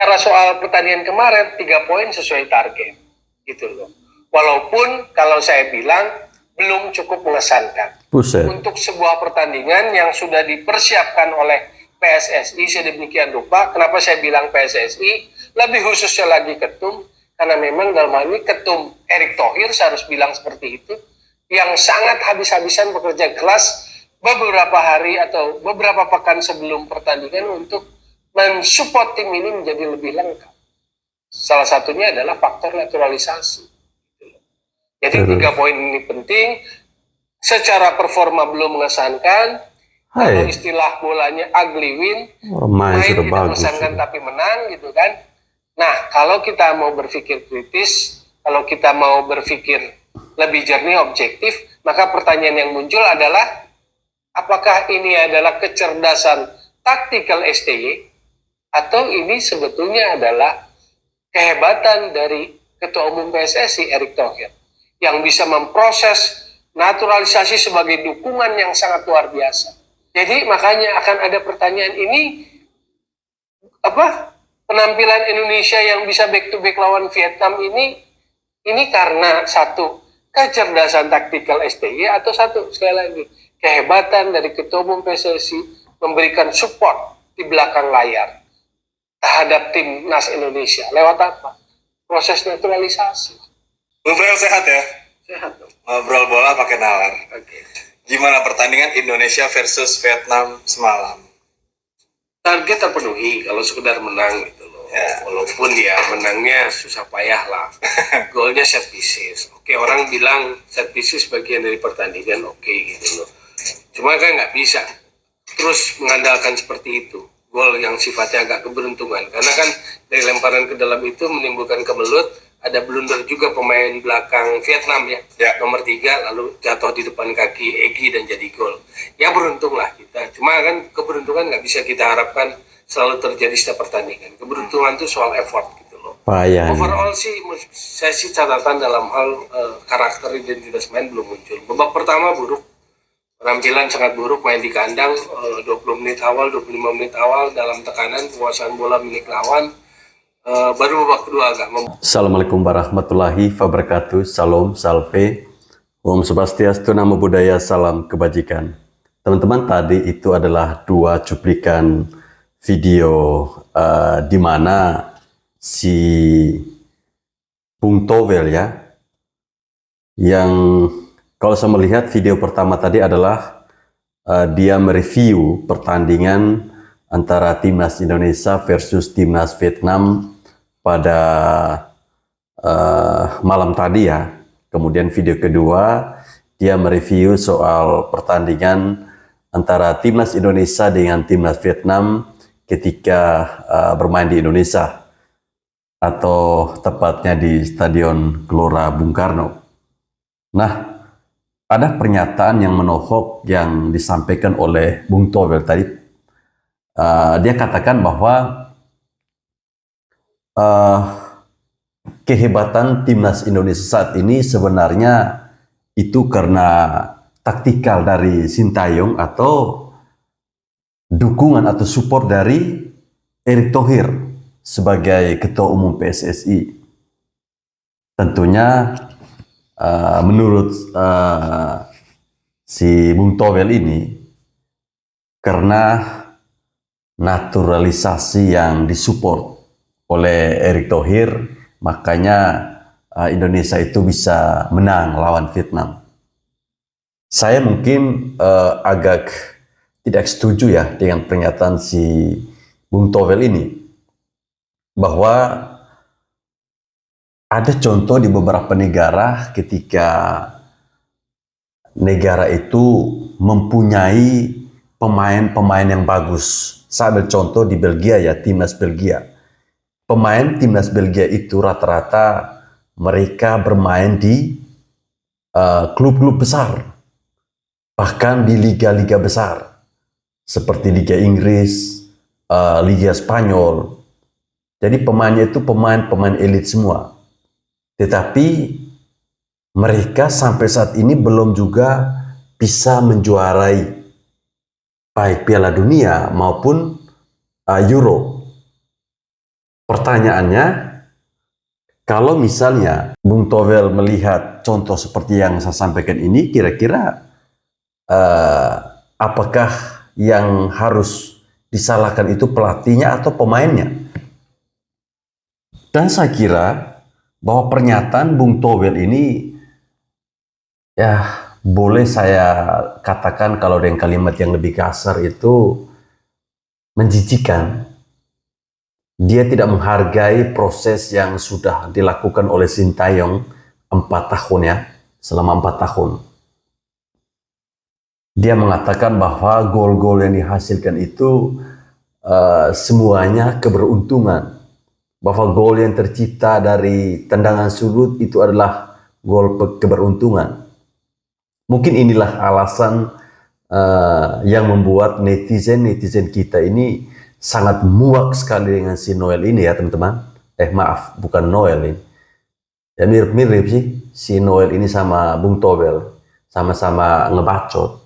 Karena soal pertandingan kemarin 3 poin sesuai target, gitu loh. Walaupun kalau saya bilang belum cukup mengesankan. Buset. Untuk sebuah pertandingan yang sudah dipersiapkan oleh PSSI sedemikian rupa. Kenapa saya bilang PSSI? Lebih khususnya lagi ketum, karena memang dalam hal ini ketum Erick Thohir, saya harus bilang seperti itu, yang sangat habis-habisan bekerja keras beberapa hari atau beberapa pekan sebelum pertandingan untuk mensupport tim ini menjadi lebih lengkap. Salah satunya adalah faktor naturalisasi. Jadi 3 poin ini penting. Secara performa belum mengesankan. Kalau istilah bolanya ugly win, main tidak mengesankan tapi menang, gitu kan. Nah, kalau kita mau berpikir kritis, kalau kita mau berpikir lebih jernih, objektif, maka pertanyaan yang muncul adalah apakah ini adalah kecerdasan taktikal STY atau ini sebetulnya adalah kehebatan dari Ketua Umum PSSI Erick Thohir yang bisa memproses naturalisasi sebagai dukungan yang sangat luar biasa. Jadi makanya akan ada pertanyaan ini, penampilan Indonesia yang bisa back to back lawan Vietnam ini karena satu kecerdasan taktikal STY atau satu sekali lagi kehebatan dari Ketua Umum PSSI memberikan support di belakang layar terhadap timnas Indonesia lewat apa? Proses naturalisasi. Bung Brel sehat ya? Sehat dong. Ngobrol bola pakai nalar. Oke. Gimana pertandingan Indonesia versus Vietnam semalam? Target terpenuhi kalau sekedar menang gitu loh. Ya. Walaupun ya menangnya susah payah lah. Golnya set pieces. Oke, orang bilang set pieces bagian dari pertandingan, oke gitu loh. Cuma kan nggak bisa terus mengandalkan seperti itu. Gol yang sifatnya agak keberuntungan. Karena kan dari lemparan ke dalam itu menimbulkan kemelut. Ada blunder juga pemain belakang Vietnam ya. Nomor 3 lalu jatuh di depan kaki Egy dan jadi gol. Ya beruntung lah kita. Cuma kan keberuntungan nggak bisa kita harapkan selalu terjadi setiap pertandingan. Keberuntungan itu soal effort gitu loh. Overall sih saya sih catatan dalam hal karakter identitas main belum muncul. Babak pertama buruk. Penampilan sangat buruk, main di kandang 20 menit awal, 25 menit awal dalam tekanan, penguasaan bola milik lawan. Baru babak kedua agak Assalamualaikum warahmatullahi wabarakatuh. Salam, salve, Om Swastiastu, Namo Buddhaya, salam kebajikan. Teman-teman, tadi itu adalah 2 cuplikan video di mana si Bung Towel ya, yang kalau saya melihat video pertama tadi adalah dia mereview pertandingan antara timnas Indonesia versus timnas Vietnam pada malam tadi ya. Kemudian video kedua dia mereview soal pertandingan antara timnas Indonesia dengan timnas Vietnam ketika bermain di Indonesia atau tepatnya di Stadion Gelora Bung Karno. Nah, ada pernyataan yang menohok yang disampaikan oleh Bung Towel tadi. Dia katakan bahwa kehebatan timnas Indonesia saat ini sebenarnya itu karena taktikal dari Sintayong atau dukungan atau support dari Erick Thohir sebagai Ketua Umum PSSI. Tentunya menurut si Bung Towel ini karena naturalisasi yang disupport oleh Erick Thohir, makanya Indonesia itu bisa menang lawan Vietnam. Saya mungkin agak tidak setuju ya dengan pernyataan si Bung Towel ini, bahwa ada contoh di beberapa negara ketika negara itu mempunyai pemain-pemain yang bagus. Saya ambil contoh di Belgia ya, timnas Belgia. Pemain timnas Belgia itu rata-rata mereka bermain di klub-klub besar, bahkan di liga-liga besar seperti Liga Inggris, Liga Spanyol. Jadi pemainnya itu pemain-pemain elit semua. Tetapi mereka sampai saat ini belum juga bisa menjuarai baik Piala Dunia maupun Euro. Pertanyaannya, kalau misalnya Bung Towel melihat contoh seperti yang saya sampaikan ini, kira-kira apakah yang harus disalahkan itu pelatihnya atau pemainnya? Dan saya kira bahwa pernyataan Bung Towel ini, ya boleh saya katakan kalau dengan kalimat yang lebih kasar itu menjijikan. Dia tidak menghargai proses yang sudah dilakukan oleh Sintayong 4 tahun ya, selama 4 tahun. Dia mengatakan bahwa gol-gol yang dihasilkan itu semuanya keberuntungan. Bahwa gol yang tercipta dari tendangan sudut itu adalah gol keberuntungan. Mungkin inilah alasan yang membuat netizen kita ini sangat muak sekali dengan si Noel ini ya teman-teman. Maaf, bukan Noel ini. Ya mirip-mirip sih si Noel ini sama Bung Towel. Sama-sama ngebacot.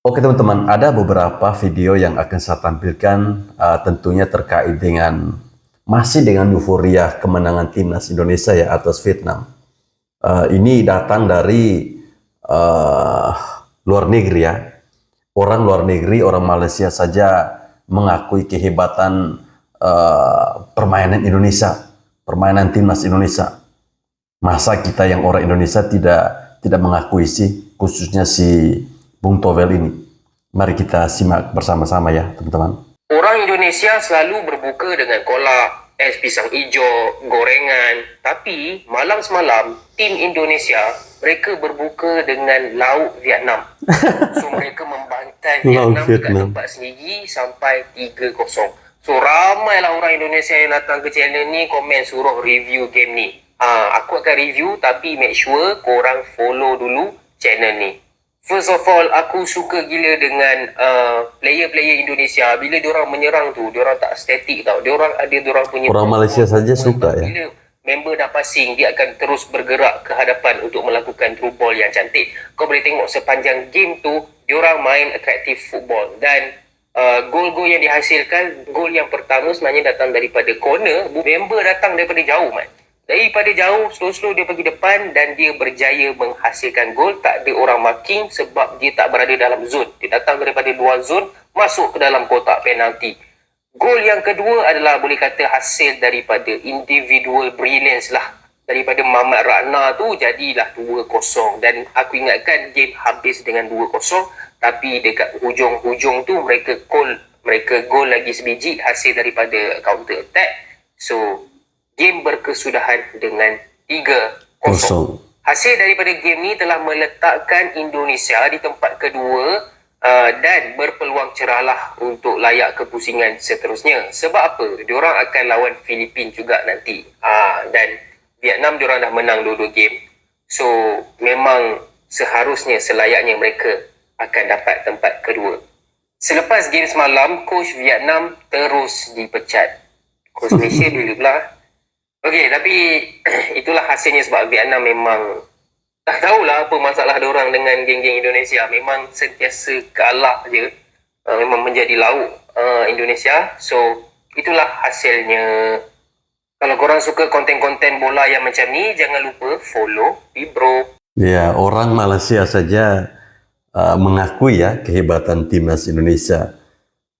Oke teman-teman, ada beberapa video yang akan saya tampilkan tentunya terkait dengan masih dengan euforia kemenangan timnas Indonesia ya atas Vietnam. Ini datang dari luar negeri ya. Orang luar negeri, orang Malaysia saja mengakui kehebatan permainan Indonesia, permainan timnas Indonesia. Masa kita yang orang Indonesia tidak mengakui sih, khususnya si Bung Towel ini. Mari kita simak bersama-sama ya teman-teman. Orang Indonesia selalu berbuka dengan kolak, es pisang hijau, gorengan. Tapi malam semalam, tim Indonesia, mereka berbuka dengan lauk Vietnam. So mereka membantai Vietnam dekat tempat sendiri sampai 3-0. So ramailah orang Indonesia yang datang ke channel ni komen suruh review game ni. Aku akan review tapi make sure korang follow dulu channel ni. First of all, aku suka gila dengan player-player Indonesia. Bila diorang menyerang tu, diorang tak statik tau. Diorang ada diorang punya... Orang Malaysia saja suka ya. Bila member dah passing, dia akan terus bergerak ke hadapan untuk melakukan through ball yang cantik. Kau boleh tengok sepanjang game tu, diorang main attractive football. Dan gol-gol yang dihasilkan, gol yang pertama sebenarnya datang daripada corner. Member datang daripada jauh, man. Daripada jauh, slow-slow dia pergi depan dan dia berjaya menghasilkan gol. Tak ada orang marking sebab dia tak berada dalam zone. Dia datang daripada luar zone, masuk ke dalam kotak penalti. Gol yang kedua adalah boleh kata hasil daripada individual brilliance lah. Daripada Mamat Rana tu jadilah 2-0. Dan aku ingatkan game habis dengan 2-0. Tapi dekat hujung-hujung tu mereka gol lagi sebiji hasil daripada counter attack. So game berkesudahan dengan 3-0. Hasil daripada game ni telah meletakkan Indonesia di tempat kedua dan berpeluang cerahlah untuk layak ke pusingan seterusnya. Sebab apa? Diorang akan lawan Filipin juga nanti. Dan Vietnam diorang dah menang dua-dua game. So memang seharusnya selayaknya mereka akan dapat tempat kedua. Selepas game semalam, coach Vietnam terus dipecat. Coach Malaysia dulu pula. Okey, tapi itulah hasilnya sebab Vietnam memang tak tahulah apa masalah diorang dengan geng-geng Indonesia. Memang sentiasa kalah je. Memang menjadi lauk Indonesia. So, itulah hasilnya. Kalau korang suka konten-konten bola yang macam ni, jangan lupa follow Bibro. Ya, orang Malaysia saja mengakui ya kehebatan timnas Indonesia.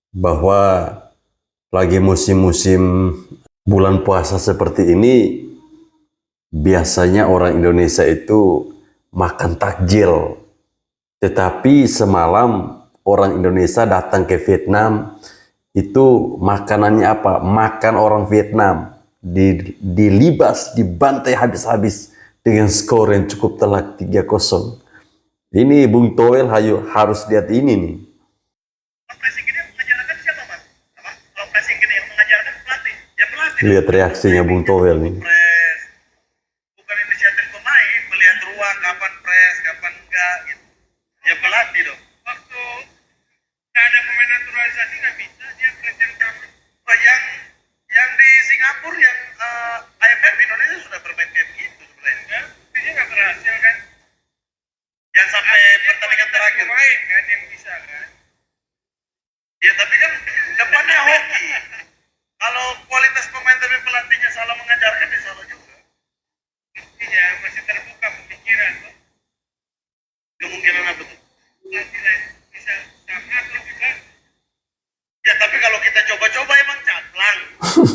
Bahwa lagi musim-musim bulan puasa seperti ini, biasanya orang Indonesia itu makan takjil. Tetapi semalam orang Indonesia datang ke Vietnam, itu makanannya apa? Makan orang Vietnam. Dilibas, dibantai habis-habis dengan skor yang cukup telak 3-0. Ini Bung Towel harus lihat ini nih. Lihat reaksinya Bung Towel nih. Bukan inisiatif pemain, melihat ruang kapan press, kapan enggak gitu. Ya pelatih dong. Waktu nggak ada pemain naturalisasi nggak bisa dia merencanakan yang di Singapura yang AFF Indonesia sudah bermain kayak begitu sebenarnya. Dia nggak berhasil kan? Yang sampai pertandingan terakhir main kan yang bisa kan? Ya tapi kan depannya hoki. Kalau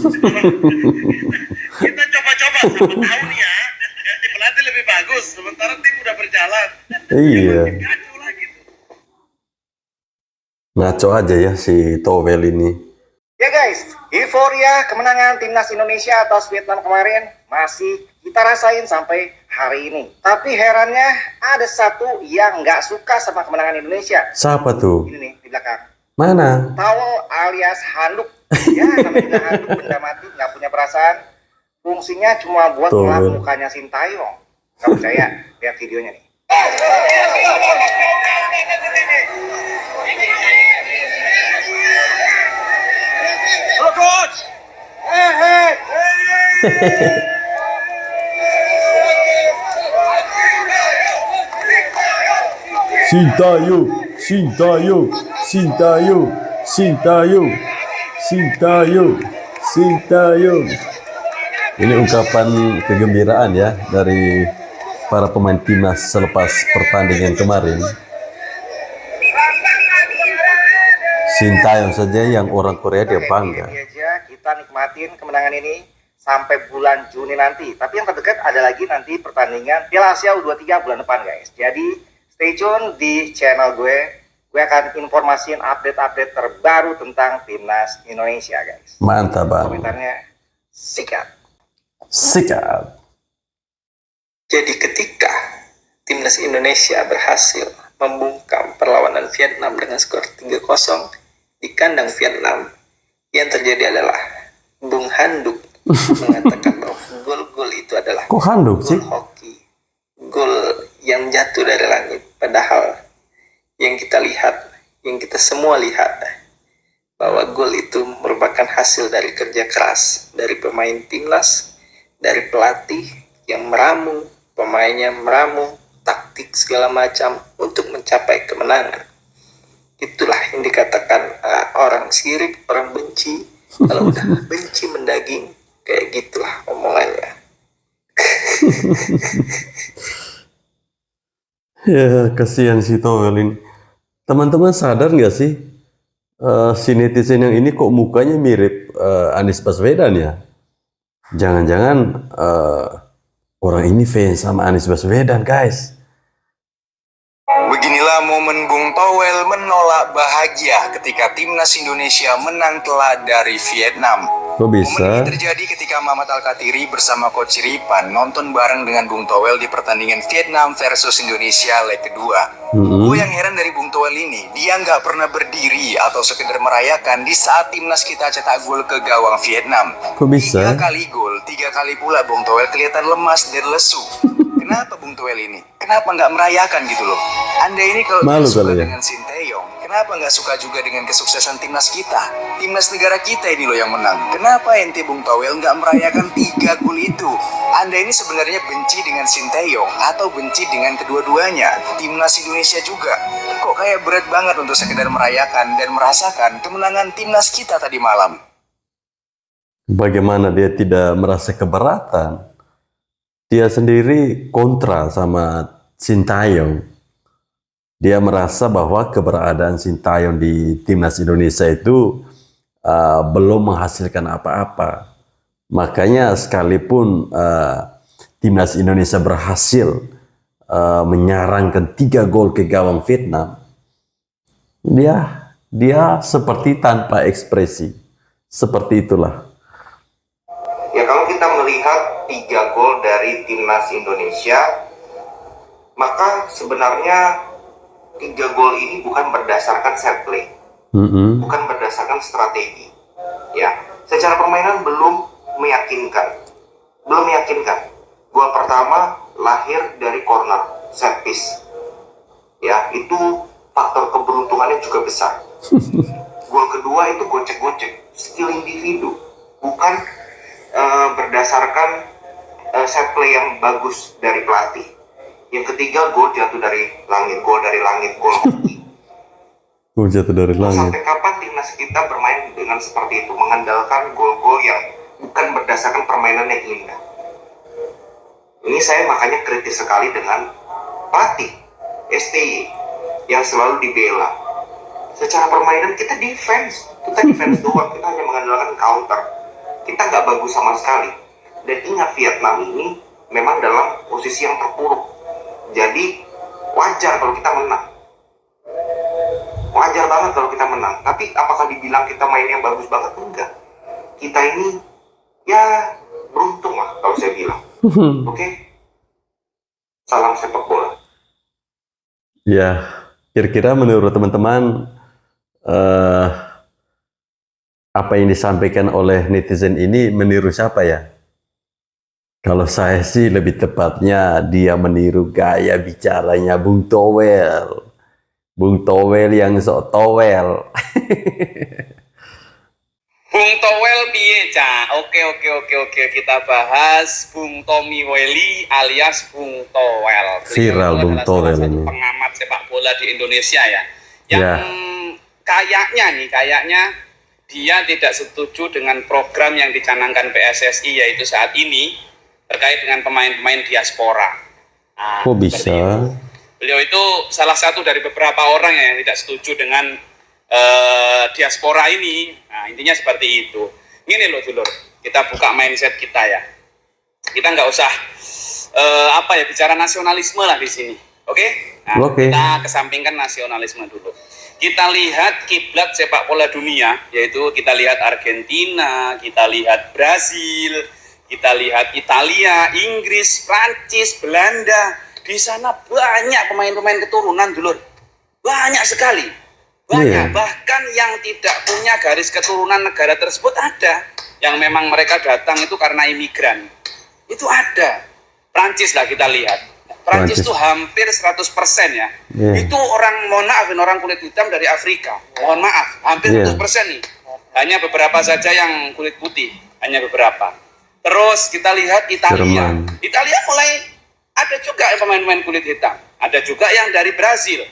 Kita coba-coba, siapa tahu nih ya, ganti pelatih lebih bagus. Sementara tim udah berjalan. Iya. Kacau lah gitu. Ngaco aja ya si Towel ini. Ya guys, euforia kemenangan timnas Indonesia atas Vietnam kemarin masih kita rasain sampai hari ini. Tapi herannya ada satu yang nggak suka sama kemenangan Indonesia. Siapa tuh? Ini nih di belakang. Mana? Towel alias handuk. Ya namanya juga handuk, benda mati, nggak punya perasaan. Fungsinya cuma buat Towel. ngelap mukanya Sintayong. Nggak percaya? Lihat videonya nih. Halo coach. Sintayong, Sintayong, Sintayong, Sintayong, Sintayong, Sintayong. Ini ungkapan kegembiraan ya dari para pemain timnas selepas pertandingan kemarin. Sintayong saja yang orang Korea dia bangga. Ini aja kita nikmatin kemenangan ini sampai bulan Juni nanti. Tapi yang terdekat ada lagi nanti pertandingan Piala Asia U23 bulan depan guys. Jadi stay tune di channel gue. Gue akan informasiin update-update terbaru tentang timnas Indonesia guys. Mantap bang. Komentarnya sikat. Sikat. Jadi ketika timnas Indonesia berhasil membungkam perlawanan Vietnam dengan skor 3-0 di kandang Vietnam, yang terjadi adalah Bung Handuk mengatakan bahwa gol-gol itu adalah Kok handuk sih? gol hoki, gol yang jatuh dari langit. Padahal yang kita lihat, yang kita semua lihat, bahwa gol itu merupakan hasil dari kerja keras dari pemain timnas, dari pelatih yang meramu, pemainnya meramu, taktik segala macam untuk mencapai kemenangan. Itulah yang dikatakan orang sirik, orang benci. Kalau udah benci mendaging, kayak gitulah omongannya. Ya, kasihan si Towel ini. Teman-teman sadar nggak sih, si netizen yang ini kok mukanya mirip Anies Baswedan ya? Jangan-jangan orang ini fans sama Anies Baswedan, guys. Beginilah momen Bung Towel menolak bahagia ketika timnas Indonesia menang telak dari Vietnam. Kok Momen bisa? ini terjadi ketika Muhammad Al-Katiri bersama Coach Ripan nonton bareng dengan Bung Towel di pertandingan Vietnam versus Indonesia leg kedua. Gue yang heran dari Bung Towel ini, dia nggak pernah berdiri atau sekedar merayakan di saat timnas kita cetak gol ke gawang Vietnam. Kok bisa? 3 kali gol, 3 kali pula Bung Towel kelihatan lemas dan lesu. Kenapa Bung Towel ini? Kenapa nggak merayakan gitu loh? Anda ini kalau Malu suka kali ya? dengan Sinteyong, kenapa nggak suka juga dengan kesuksesan timnas kita? Timnas negara kita ini loh yang menang. Kenapa ente Bung Towel nggak merayakan 3 gol itu? Anda ini sebenarnya benci dengan Sinteyong atau benci dengan kedua-duanya? Timnas Indonesia juga. Kok kayak berat banget untuk sekedar merayakan dan merasakan kemenangan timnas kita tadi malam? Bagaimana dia tidak merasa keberatan? Dia sendiri kontra sama Sintayong. Dia merasa bahwa keberadaan Sintayong di timnas Indonesia itu belum menghasilkan apa-apa. Makanya sekalipun timnas Indonesia berhasil menyarangkan 3 gol ke gawang Vietnam, dia seperti tanpa ekspresi. Seperti itulah. Ya kalau kita melihat 3 gol dari timnas Indonesia, maka sebenarnya 3 gol ini bukan berdasarkan set play, bukan berdasarkan strategi. Ya, secara permainan belum meyakinkan. Gol pertama lahir dari corner, set piece. Ya, itu faktor keberuntungannya juga besar. Gol kedua itu gocek-gocek, skill individu, bukan berdasarkan set play yang bagus dari pelatih. Yang ketiga, gol jatuh dari langit, gol hoki. Gol jatuh dari langit. Sampai kapan timnas kita bermain dengan seperti itu, mengandalkan gol-gol yang bukan berdasarkan permainan yang indah? Ini saya makanya kritis sekali dengan pelatih STY yang selalu dibela. Secara permainan kita defense doang, kita hanya mengandalkan counter. kita nggak bagus sama sekali. Dan ingat, Vietnam ini memang dalam posisi yang terpuruk. Jadi wajar kalau kita menang. Wajar banget kalau kita menang. Tapi apakah dibilang kita main yang bagus banget? Enggak. Kita ini ya beruntung lah kalau saya bilang. Oke? Salam sepak bola. Ya, kira-kira menurut teman-teman apa yang disampaikan oleh netizen ini meniru siapa ya? Kalau saya sih lebih tepatnya dia meniru gaya bicaranya Bung Towel. Bung Towel yang sok towel. Bung Towel piye, Cak? Oke, kita bahas Bung Tommy Welly alias Bung Towel. Viral Beliau Bung adalah Towel salah satu ini. pengamat sepak bola di Indonesia ya. Yang Ya. kayaknya dia tidak setuju dengan program yang dicanangkan PSSI yaitu saat ini terkait dengan pemain-pemain diaspora. Nah, Kok seperti bisa? itu. Beliau itu salah satu dari beberapa orang yang tidak setuju dengan diaspora ini. Nah, intinya seperti itu. Gini loh dulur, kita buka mindset kita ya. Kita nggak usah bicara nasionalisme lah di sini. Oke? Nah, Oke. kita kesampingkan nasionalisme dulu. Kita lihat kiblat sepak bola dunia, yaitu kita lihat Argentina, kita lihat Brasil, kita lihat Italia, Inggris, Prancis, Belanda. Di sana banyak pemain-pemain keturunan dulur. Banyak sekali. Banyak, Iya. bahkan yang tidak punya garis keturunan negara tersebut ada. Yang memang mereka datang itu karena imigran. Itu ada. Prancis lah kita lihat. Prancis Prancis. itu hampir 100% ya. Iya. Itu orang kulit hitam dari Afrika. Mohon maaf, hampir Iya. 100% nih. Hanya beberapa saja yang kulit putih. Hanya beberapa. Terus kita lihat Italia. Jerman. Italia mulai ada juga pemain-pemain kulit hitam. Ada juga yang dari Brasil.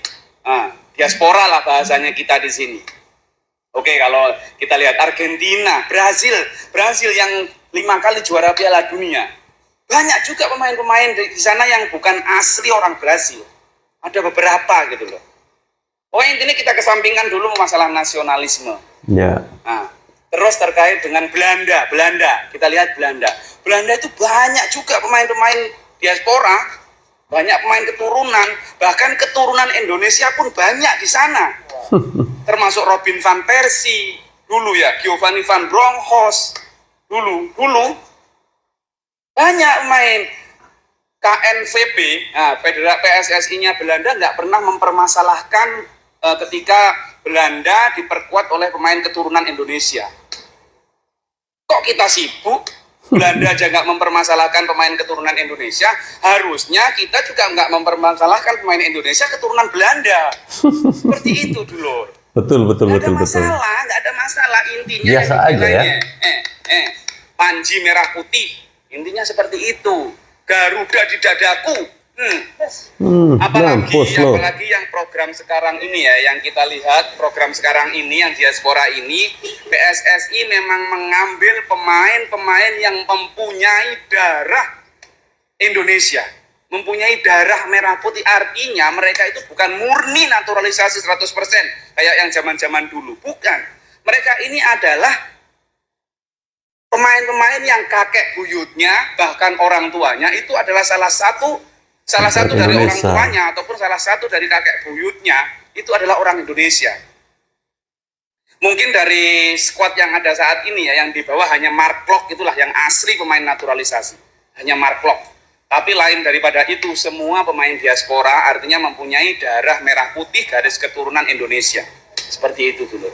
Nah, diaspora lah bahasanya kita di sini. Oke, kalau kita lihat Argentina, Brasil yang 5 kali juara Piala Dunia. Banyak juga pemain-pemain di sana yang bukan asli orang Brasil. Ada beberapa gitu loh. Oh, intinya kita kesampingkan dulu masalah nasionalisme. Ya. Nah, terus terkait dengan Belanda, kita lihat Belanda itu banyak juga pemain-pemain diaspora, banyak pemain keturunan, bahkan keturunan Indonesia pun banyak di sana. Termasuk Robin van Persie dulu ya, Giovanni van Bronckhorst dulu banyak pemain. KNVB, nah, Federasi PSSI-nya Belanda nggak pernah mempermasalahkan ketika Belanda diperkuat oleh pemain keturunan Indonesia. Kok kita sibuk? Belanda aja nggak mempermasalahkan pemain keturunan Indonesia, harusnya kita juga nggak mempermasalahkan pemain Indonesia keturunan Belanda. Seperti itu dulu. Betul. Nggak ada masalah. Intinya Biasa yang aja ya. dibilangnya, Panji merah putih. Intinya seperti itu. Garuda di dadaku. Apalagi yang program sekarang ini ya, yang kita lihat program sekarang ini yang diaspora ini, PSSI memang mengambil pemain-pemain yang mempunyai darah Indonesia, mempunyai darah merah putih. Artinya mereka itu bukan murni naturalisasi 100% kayak yang zaman-zaman dulu, bukan. Mereka ini adalah pemain-pemain yang kakek buyutnya bahkan orang tuanya itu adalah salah satu dari orang Indonesia. tuanya ataupun salah satu dari kakek buyutnya itu adalah orang Indonesia. Mungkin dari skuad yang ada saat ini ya, yang di bawah hanya Mark Klok itulah yang asli pemain naturalisasi, hanya Mark Klok. Tapi lain daripada itu, semua pemain diaspora artinya mempunyai darah merah putih garis keturunan Indonesia. Seperti itu dulu.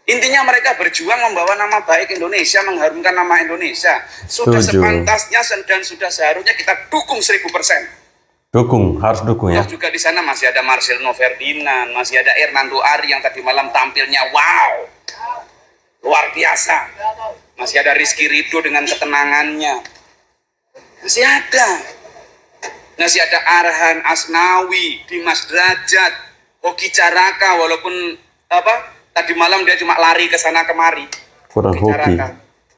Intinya mereka berjuang membawa nama baik Indonesia, mengharumkan nama Indonesia. Sudah Setuju. sepantasnya dan sudah seharusnya kita dukung 1000%. Harus dukung ya. Toh juga di sana masih ada Marcelino Ferdinand, masih ada Hernando Ari yang tadi malam tampilnya wow, luar biasa. Masih ada Rizky Ridho dengan ketenangannya. Masih ada Arhan Asnawi, Dimas Derajat, Hoki Caraka, walaupun tadi malam dia cuma lari ke sana kemari. Kurang hoki. Caraka.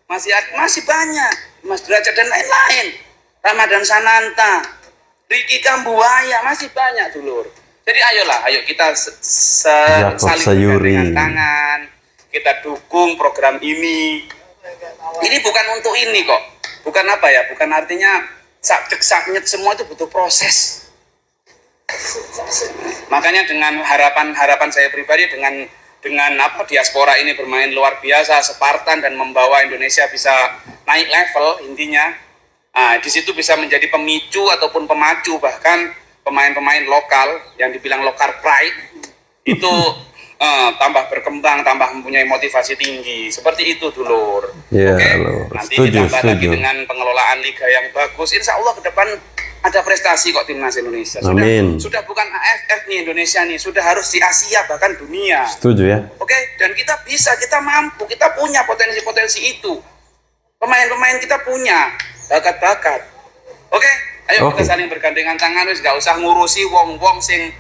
Masih banyak, Dimas Derajat dan lain-lain. Ramadan Sananta, Ricky Kambuaya, masih banyak dulur. Jadi ayo kita saling Sayuri. bergandengan tangan, kita dukung program ini. Ini bukan untuk ini kok. Bukan apa ya, bukan artinya saknyet semua itu butuh proses. Makanya dengan harapan saya pribadi dengan apa diaspora ini bermain luar biasa, Spartan dan membawa Indonesia bisa naik level intinya. Nah, di situ bisa menjadi pemicu ataupun pemacu bahkan pemain-pemain lokal yang dibilang lokal pride itu tambah berkembang, tambah mempunyai motivasi tinggi. Seperti itu dulur. Ya, Oke, Lur. nanti Setuju, ditambah lagi setuju. dengan pengelolaan liga yang bagus. Insya Allah ke depan ada prestasi kok timnas Indonesia. Amin. Sudah bukan AFF nih Indonesia nih, sudah harus di Asia bahkan dunia. Setuju ya. Oke, dan kita bisa, kita mampu, kita punya potensi-potensi itu. Pemain-pemain kita punya bakat-bakat. Oke, ayo Oke. kita saling bergandengan tangan, wis gak usah ngurusi wong-wong sing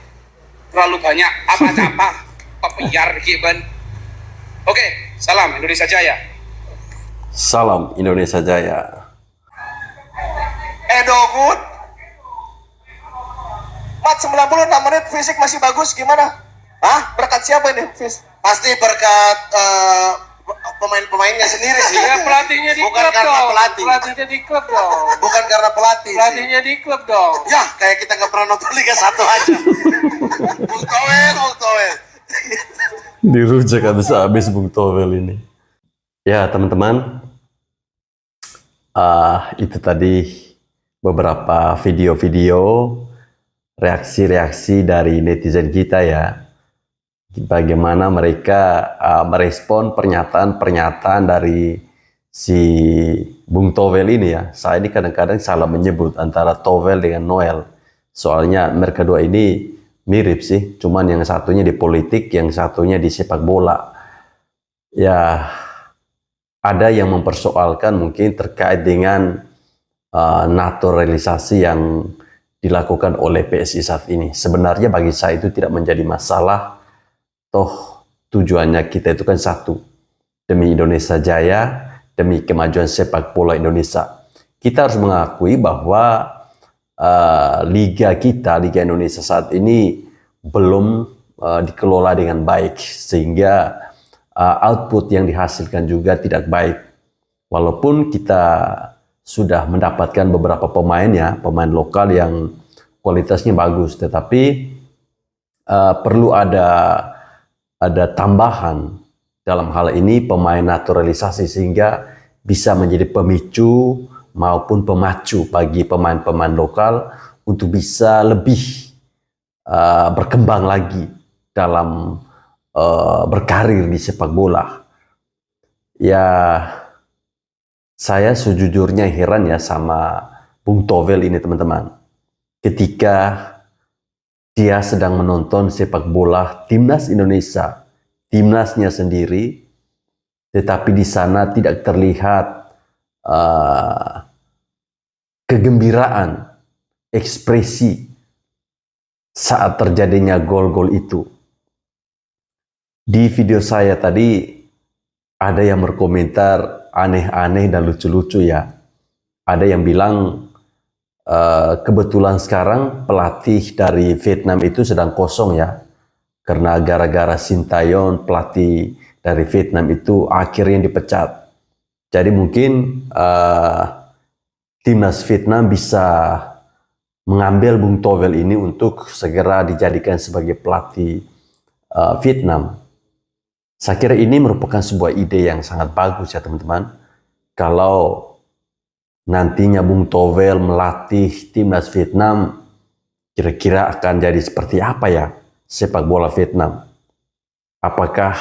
terlalu banyak apa-apa pepiar gitu. Oke, salam Indonesia Jaya. Salam Indonesia Jaya. Good. Mat 96 menit fisik masih bagus gimana? Hah? Berkat siapa ini? Pasti berkat pemain-pemainnya sendiri sih. Ya pelatihnya di Bukan klub karena dong. pelatih. Pelatihnya di klub dong. Bukan karena pelatih sih. Pelatihnya di klub dong. Ya, kayak kita nggak pernah nonton Liga 1 aja. Bung Towel. Dirujak habis Bung Towel ini. Ya teman-teman, itu tadi beberapa video-video reaksi-reaksi dari netizen kita ya. Bagaimana mereka merespon pernyataan-pernyataan dari si Bung Towel ini ya. Saya ini kadang-kadang salah menyebut antara Towel dengan Noel. Soalnya mereka dua ini mirip sih, cuman yang satunya di politik, yang satunya di sepak bola. Ya, ada yang mempersoalkan mungkin terkait dengan naturalisasi yang dilakukan oleh PSI saat ini. Sebenarnya bagi saya itu tidak menjadi masalah. Toh tujuannya kita itu kan satu, demi Indonesia Jaya, demi kemajuan sepak bola Indonesia. Kita harus mengakui bahwa liga kita, Liga Indonesia saat ini belum dikelola dengan baik, sehingga output yang dihasilkan juga tidak baik. Walaupun kita sudah mendapatkan beberapa pemain ya, pemain lokal yang kualitasnya bagus, tetapi perlu ada tambahan dalam hal ini pemain naturalisasi sehingga bisa menjadi pemicu maupun pemacu bagi pemain-pemain lokal untuk bisa lebih berkembang lagi dalam berkarir di sepak bola. Ya, saya sejujurnya heran ya sama Bung Towel ini teman-teman. Ketika dia sedang menonton sepak bola timnas Indonesia, timnasnya sendiri, tetapi di sana tidak terlihat kegembiraan, ekspresi saat terjadinya gol-gol itu. Di video saya tadi ada yang berkomentar aneh-aneh dan lucu-lucu ya. Ada yang bilang kebetulan sekarang pelatih dari Vietnam itu sedang kosong ya, karena gara-gara Sintayong pelatih dari Vietnam itu akhirnya dipecat. Jadi mungkin timnas Vietnam bisa mengambil Bung Towel ini untuk segera dijadikan sebagai pelatih Vietnam. Saya kira ini merupakan sebuah ide yang sangat bagus ya teman-teman. Kalau nantinya Bung Towel melatih timnas Vietnam, kira-kira akan jadi seperti apa ya sepak bola Vietnam? Apakah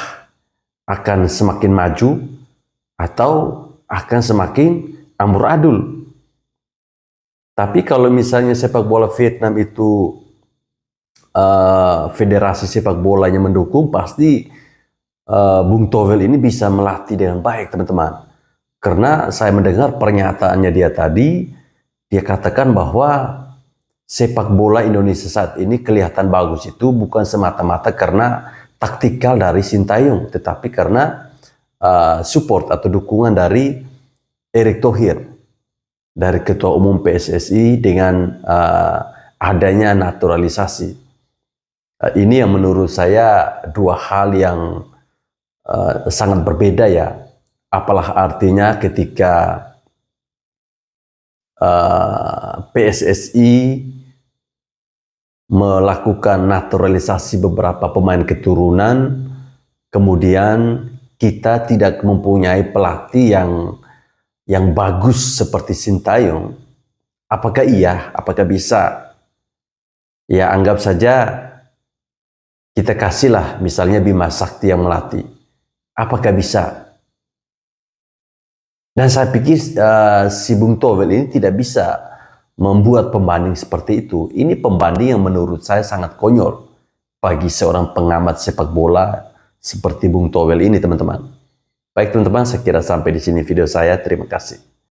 akan semakin maju atau akan semakin amburadul? Tapi kalau misalnya sepak bola Vietnam itu federasi sepak bolanya mendukung, pasti Bung Towel ini bisa melatih dengan baik teman-teman. Karena saya mendengar pernyataannya dia tadi, dia katakan bahwa sepak bola Indonesia saat ini kelihatan bagus itu bukan semata-mata karena taktikal dari Sintayong, tetapi karena support atau dukungan dari Erick Thohir, dari Ketua Umum PSSI dengan adanya naturalisasi. Ini yang menurut saya dua hal yang sangat berbeda ya. Apalah artinya ketika PSSI melakukan naturalisasi beberapa pemain keturunan, kemudian kita tidak mempunyai pelatih yang bagus seperti Sintayong. Apakah iya? Apakah bisa? Ya anggap saja kita kasihlah misalnya Bima Sakti yang melatih. Apakah bisa? Dan saya pikir si Bung Towel ini tidak bisa membuat pembanding seperti itu. Ini pembanding yang menurut saya sangat konyol bagi seorang pengamat sepak bola seperti Bung Towel ini, teman-teman. Baik teman-teman, saya kira sampai di sini video saya. Terima kasih.